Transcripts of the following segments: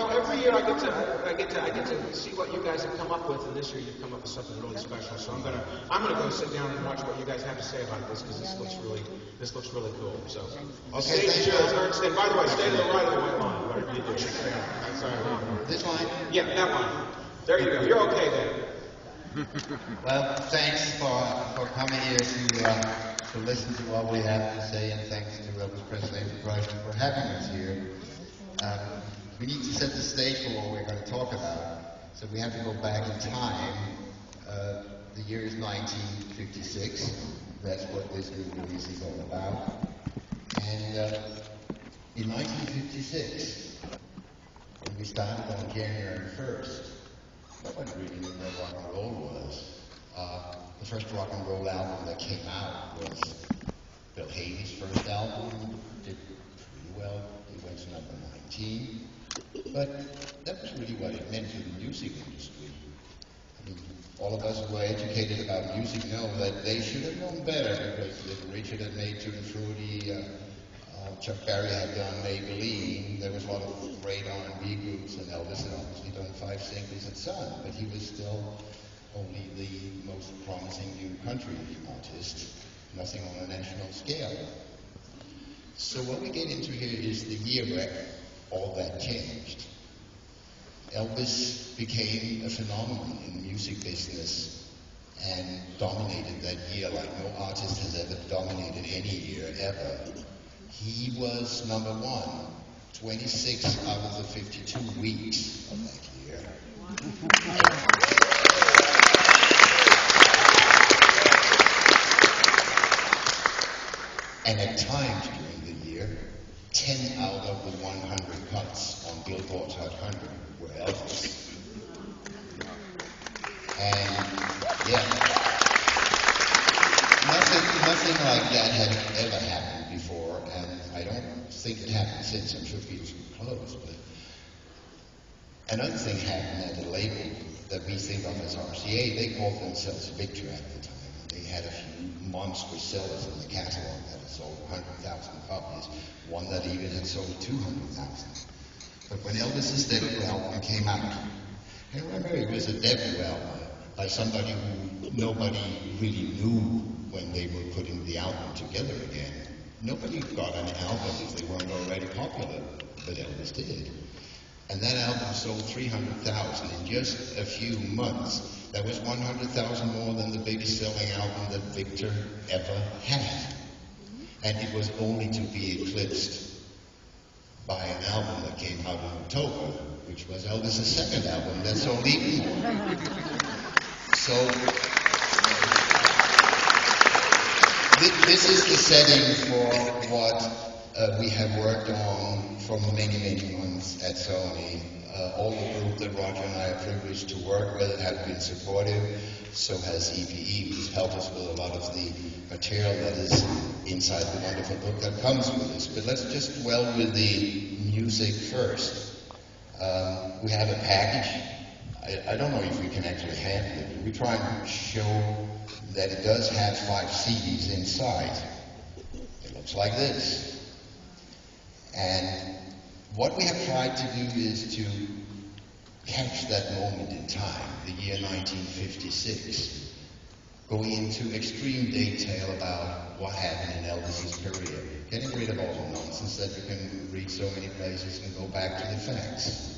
know, every year I get to see what you guys have come up with, and this year you've come up with something really special. So I'm gonna go sit down and watch what you guys have to say about this, because this looks really cool. So, okay, stage Ernst, and by the way, stay to the right of the white line, whatever you do. Sorry. This line? Yeah, that one. There you go. You're okay there. Well, thanks for coming here to listen to what we have to say, and thanks to Elvis Presley for having us here. We need to set the stage for what we're going to talk about, so we have to go back in time. The year is 1956. That's what this new release is all about. And in 1956, when we started on January 1st, nobody really knew what rock and roll was. The first rock and roll album that came out was Bill Haley's first album. Did pretty well. It went to number 19. But that was really what it meant to the music industry. I mean, all of us who are educated about music know that they should have known better, because if Richard had made Tutti Frutti, Chuck Berry had done Maybelline, there was a lot of great R&B groups, and Elvis had obviously done 5 singles and Son, but he was still only the most promising new country artist, nothing on a national scale. So what we get into here is the year where all that changed. Elvis became a phenomenon in the music business and dominated that year like no artist has ever dominated any year ever. He was number 1, 26 out of the 52 weeks of that year. And at times during the year, 10 out of the 100 cuts on Billboard's Hot 100 were Elvis. And yeah, nothing like that had ever happened before, and I don't think it happened since. I'm sure people too close, but another thing happened at the label that we think of as RCA. They called themselves Victor at the time. They had a few monstrous sellers in the catalog that had sold 100,000 copies, one that even had sold 200,000. But when Elvis's debut album came out, and remember, it was a debut album by somebody who nobody really knew when they were putting the album together again. Nobody got an album if they weren't already popular, but Elvis did. And that album sold 300,000 in just a few months. That was 100,000 more than the biggest selling album that Victor ever had. And it was only to be eclipsed by an album that came out in October, which was Elvis' second album that sold even more. So, this is the setting for what we have worked on for many, many months at Sony. All the group that Roger and I are privileged to work with have been supportive. So has EPE, who's helped us with a lot of the material that is inside the wonderful book that comes with this. But let's just dwell with the music first. We have a package. I don't know if we can actually handle it. We try and show that it does have 5 CDs inside. It looks like this. And what we have tried to do is to catch that moment in time, the year 1956, going into extreme detail about what happened in Elvis's career, getting rid of all the nonsense that you can read so many places and go back to the facts.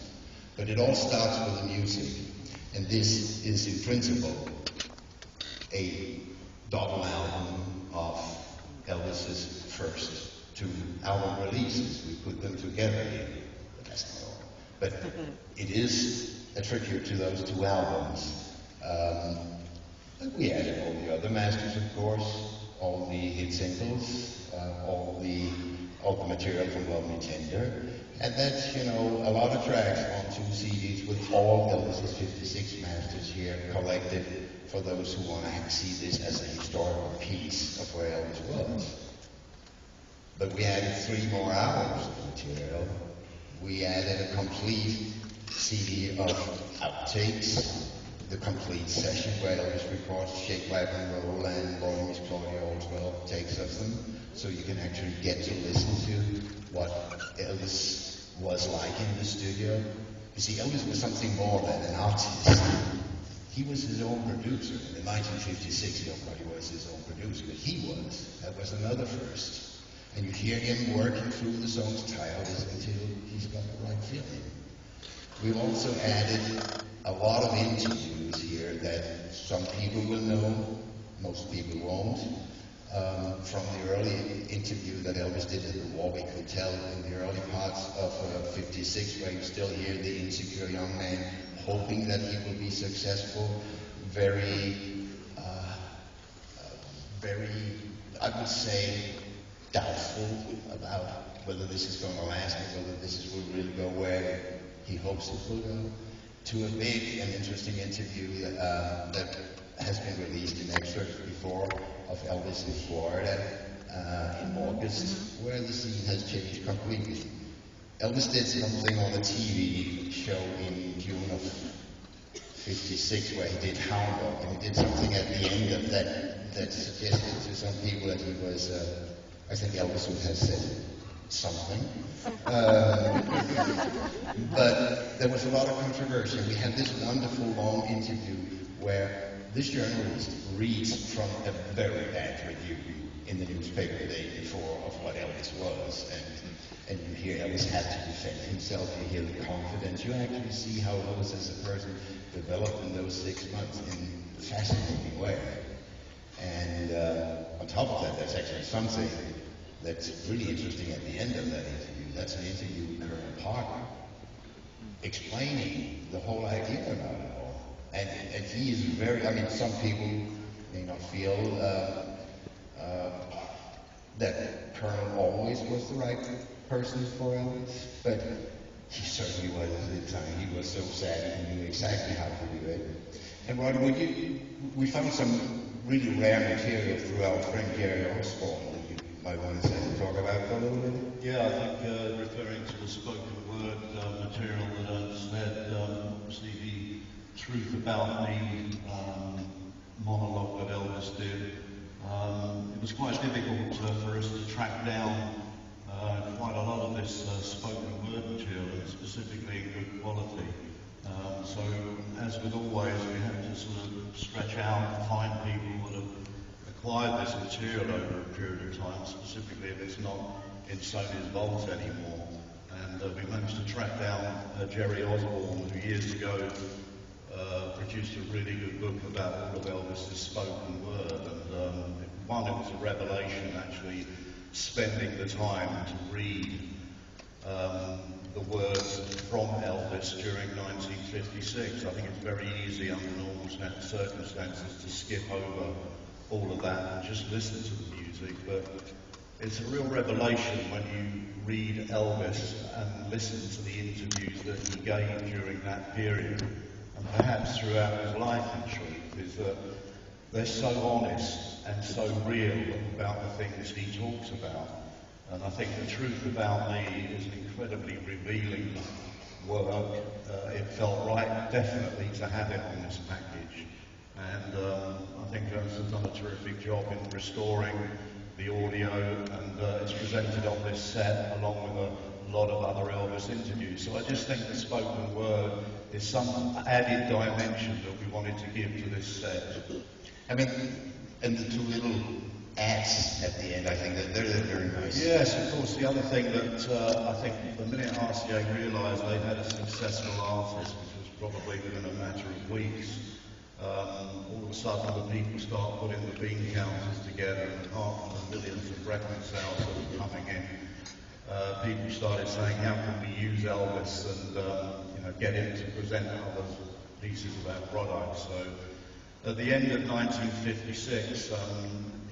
But it all starts with the music, and this is in principle a double album of Elvis's first 2 album releases. We put them together here, but that's not all. But it is a tribute to those 2 albums. We added all the other masters, of course, all the hit singles, all the material from Love Me Tender, and that's, you know, a lot of tracks on 2 CDs with all Elvis's 56 masters here collected for those who want to see this as a historical piece of where Elvis was. But we added 3 more hours of material. We added a complete CD of outtakes, the complete session where Elvis records Shake, Rattle and Roll, and Lord Miss Claudia Oswell takes of them, so you can actually get to listen to what Elvis was like in the studio. You see, Elvis was something more than an artist. He was his own producer. In 1956, nobody was his own producer, but he was. That was another first. And you hear him working through the song's titles until he's got the right feeling. We've also added a lot of interviews here that some people will know, most people won't. From the early interview that Elvis did at the Warwick Hotel in the early parts of 56, where you still hear the insecure young man hoping that he will be successful, very, I would say, doubtful about whether this is going to last or whether this will really go where he hopes it will go, to a big and interesting interview that has been released in excerpts before of Elvis in Florida in August, where the scene has changed completely. Elvis did something on a TV show in June of 56 where he did Hound Dog, and he did something at the end of that suggested to some people that he was, I think Elvis would have said something. But there was a lot of controversy. We had this wonderful long interview where this journalist reads from a very bad review in the newspaper the day before of what Elvis was, and you hear Elvis had to defend himself, you hear the confidence, you actually see how Elvis as a person developed in those 6 months in a fascinating way. And on top of that, there's actually something that's really interesting at the end of that interview. That's an interview with Colonel Parker, explaining the whole idea about it all. And he is very, I mean, some people may not feel that Colonel always was the right person for Elvis, but he certainly was at the time. He was so savvy, he knew exactly how to do it. And Roddy, we found some really rare material through our friend Jerry Osborne that you might want to talk about for a little bit. Yeah, I think referring to the spoken word material that Ernst had, obviously the Truth About Me monologue that Elvis did, it was quite difficult for us to track down quite a lot of this spoken word material, and specifically in good quality. So, as with always, we have to sort of stretch out and find people that have acquired this material over a period of time, specifically if it's not in Sony's vault anymore. And we managed to track down Jerry Osborne, who years ago produced a really good book about all of Elvis's spoken word. And one, it was a revelation, actually spending the time to read the words from Elvis during 1956. I think it's very easy under normal circumstances to skip over all of that and just listen to the music, but it's a real revelation when you read Elvis and listen to the interviews that he gave during that period, and perhaps throughout his life in truth, is that they're so honest and so real about the things he talks about. And I think The Truth About Me is an incredibly revealing work. It felt right, definitely, to have it on this package. And I think Ernst has done a terrific job in restoring the audio, and it's presented on this set along with a lot of other Elvis interviews. So I just think the spoken word is some added dimension that we wanted to give to this set. I mean, and the two little ads at the end, I think that they're very nice. Yes, of course. The other thing that I think the minute RCA realised they had a successful artist, which was probably within a matter of weeks, all of a sudden the people start putting the bean counters together, and apart from the millions of record sales that were coming in, people started saying, how can we use Elvis and get him to present other pieces of our product. So at the end of 1956,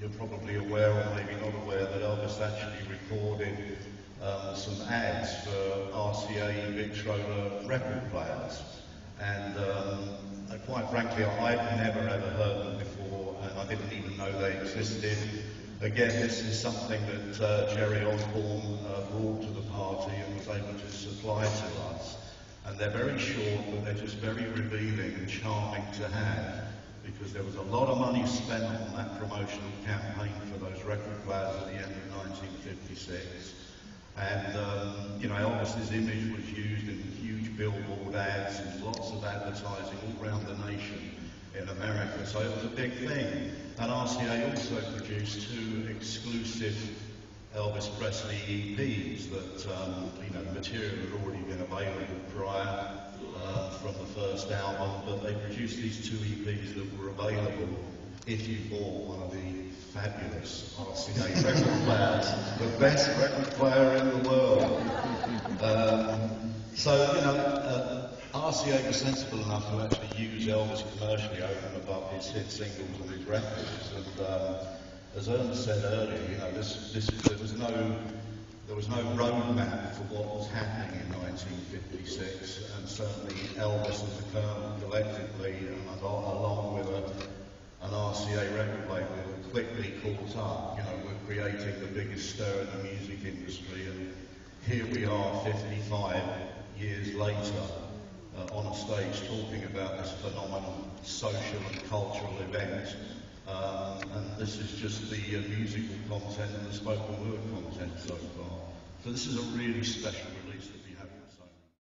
you're probably aware, or maybe not aware, that Elvis actually recorded some ads for RCA Victrola record players. And quite frankly, I'd never ever heard them before, and I didn't even know they existed. Again, this is something that Jerry Osborne brought to the party and was able to supply to us. And they're very short, but they're just very revealing and charming to have, because there was a lot of money spent on that promotional campaign for those record players at the end of 1956. And, Elvis's image was used in huge billboard ads and lots of advertising all around the nation in America. So it was a big thing. And RCA also produced 2 exclusive Elvis Presley EPs that, you know, material had already been available prior from the first album, but they produced these 2 EPs that were available if you bought one of the fabulous RCA record players, the best record player in the world. So, you know, RCA was sensible enough to actually use Elvis commercially over and above his hit singles and his records. And as Ernst said earlier, you know, there was no roadmap for what was happening in 1956, and certainly Elvis and the Colonel collectively, along with an RCA record label, quickly caught up. You know, we're creating the biggest stir in the music industry, and here we are 55 years later on a stage talking about this phenomenal social and cultural event. And this is just the musical content and the spoken word content so far. So this is a really special release.